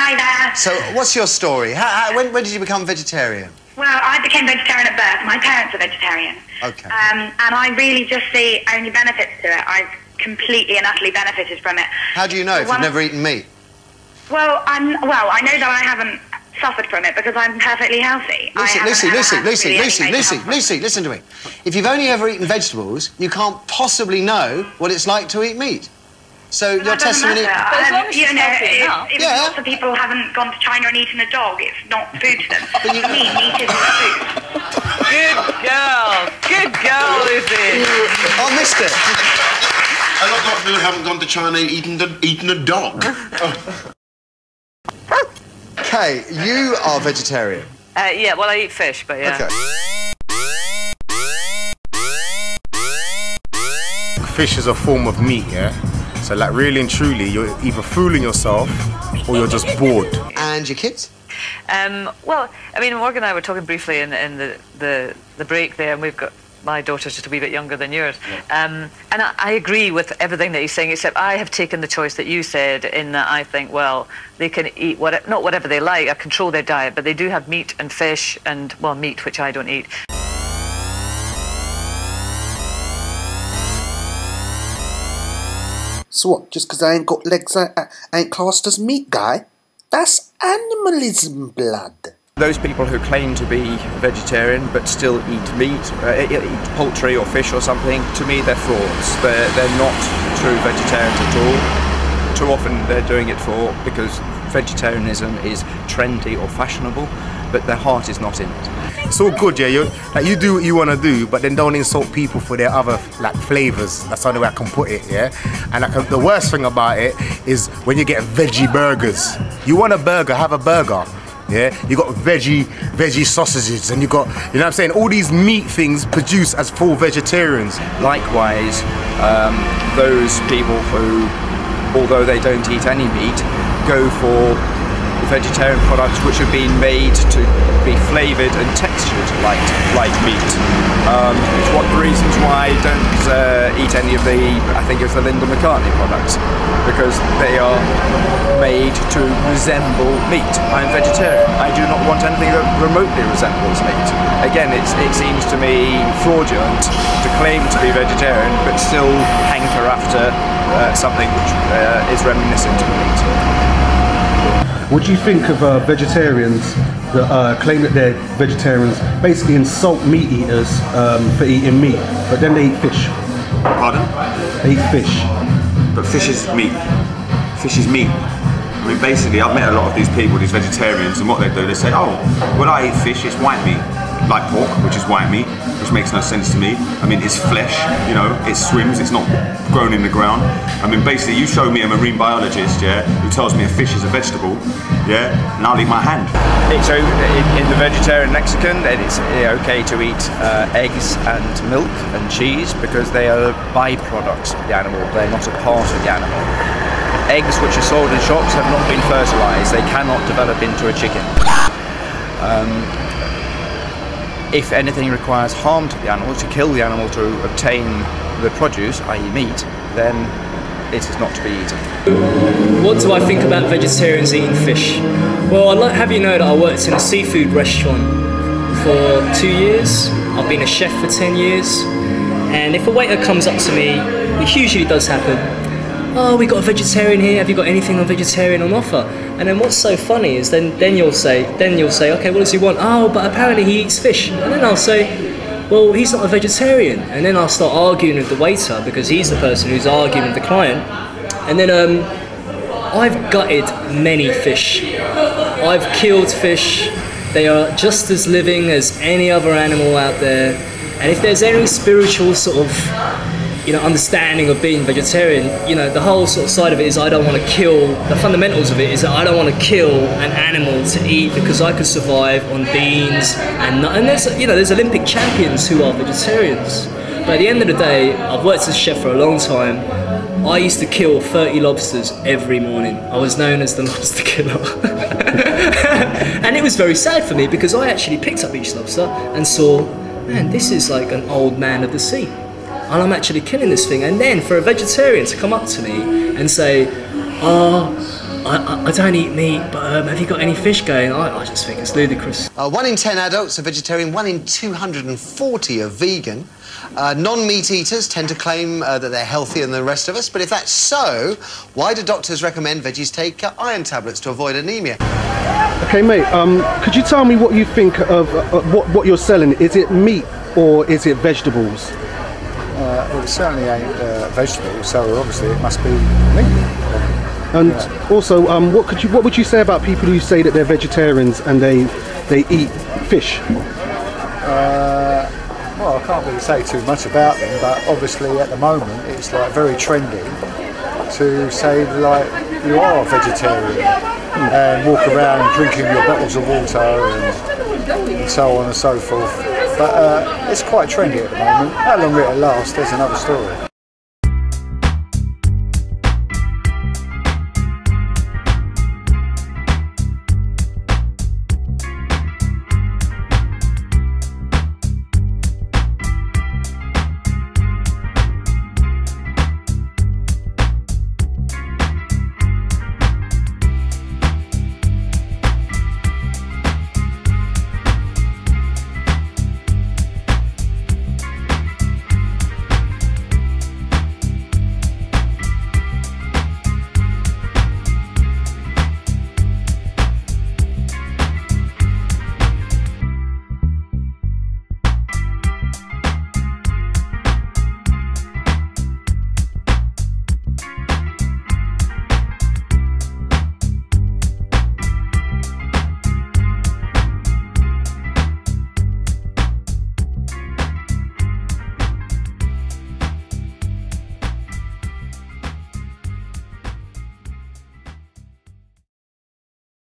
Hi there. So, what's your story? When did you become vegetarian? Well, I became vegetarian at birth. My parents are vegetarian. Okay. And I really just see only benefits to it. I've completely and utterly benefited from it. How do you know if you've never eaten meat? Well, I know that I haven't suffered from it because I'm perfectly healthy. Lucy, listen to me. If you've only ever eaten vegetables, you can't possibly know what it's like to eat meat. So your testimony... If lots of people haven't gone to China and eaten a dog, it's not food to them. For me, meat isn't food. Good girl, Lucy. I missed it. A lot of people haven't gone to China eating a dog. Okay, you are vegetarian. Yeah, well, I eat fish, but yeah. Okay. Fish is a form of meat, yeah? So, like, really and truly, you're either fooling yourself or you're just bored. And your kids? Well, I mean, Morgan and I were talking briefly in the break there, and we've got my daughter's just a wee bit younger than yours. Yeah. And I agree with everything that he's saying, except I have taken the choice that you said, in that I think, well, they can eat not whatever they like, I control their diet, but they do have meat and fish and, well, meat, which I don't eat. So what, just because I ain't got legs, I ain't classed as meat guy? That's animalism, blood. Those people who claim to be vegetarian but still eat meat, eat poultry or fish or something, to me they're frauds. They're not true vegetarians at all. Too often they're doing it because vegetarianism is trendy or fashionable, but their heart is not in it. It's all good, yeah. You do what you want to do, but then don't insult people for their other flavours. That's the only way I can put it, yeah. And the worst thing about it is when you get veggie burgers. You want a burger, have a burger. Yeah, you got veggie sausages, and you got, you know what I'm saying, all these meat things produced as full vegetarians. Likewise, those people who, although they don't eat any meat, go for vegetarian products which have been made to be flavoured and textured like meat. It's one of the reasons why I don't eat any of I think it's the Linda McCartney products, because they are made to resemble meat. I'm vegetarian. I do not want anything that remotely resembles meat. Again, it seems to me fraudulent to claim to be vegetarian but still hanker after something which is reminiscent of meat. What do you think of vegetarians that claim that they're vegetarians, basically insult meat eaters for eating meat, but then they eat fish? Pardon? They eat fish. But fish is meat. Fish is meat. I mean, basically, I've met a lot of these people, these vegetarians, and what they do, they say, oh, when I eat fish, it's white meat. Like pork, which is white meat, which makes no sense to me. I mean, it's flesh, you know, it swims, it's not grown in the ground. I mean, basically, you show me a marine biologist, yeah, who tells me a fish is a vegetable, yeah, and I'll eat my hand. So, in the vegetarian lexicon, it's okay to eat eggs and milk and cheese because they are byproducts of the animal, they're not a part of the animal. Eggs which are sold in shops have not been fertilised, they cannot develop into a chicken. If anything requires harm to the animal, to kill the animal to obtain the produce, i.e. meat, then it is not to be eaten. What do I think about vegetarians eating fish? Well, I'd like to have you know that I worked in a seafood restaurant for 2 years. I've been a chef for 10 years. And if a waiter comes up to me, which usually does happen, oh, we got a vegetarian here, have you got anything on vegetarian on offer? And then what's so funny is then you'll say, okay, what does he want? Oh, but apparently he eats fish. And then I'll say, well, he's not a vegetarian. And then I'll start arguing with the waiter because he's the person who's arguing with the client. And then I've gutted many fish. I've killed fish. They are just as living as any other animal out there. And if there's any spiritual sort of understanding of being vegetarian, the whole sort of side of it is I don't want to kill, the fundamentals of it is that I don't want to kill an animal to eat because I could survive on beans and there's Olympic champions who are vegetarians. But at the end of the day, I've worked as a chef for a long time. I used to kill 30 lobsters every morning. I was known as the lobster killer. And it was very sad for me because I actually picked up each lobster and saw, man, this is like an old man of the sea. And I'm actually killing this thing. And then for a vegetarian to come up to me and say, oh, I don't eat meat, but have you got any fish going? I just think it's ludicrous. 1 in 10 adults are vegetarian, 1 in 240 are vegan. Non-meat eaters tend to claim that they're healthier than the rest of us, but if that's so, why do doctors recommend veggies take iron tablets to avoid anemia? Okay, mate, could you tell me what you think of what you're selling? Is it meat or is it vegetables? Well, it certainly ain't vegetables, so obviously it must be meat. And also, what would you say about people who say that they're vegetarians and they eat fish? Well, I can't really say too much about them, but obviously at the moment it's like very trendy to say like you are a vegetarian and walk around drinking your bottles of water and so on and so forth. But it's quite trendy at the moment. How long it'll last, there's another story.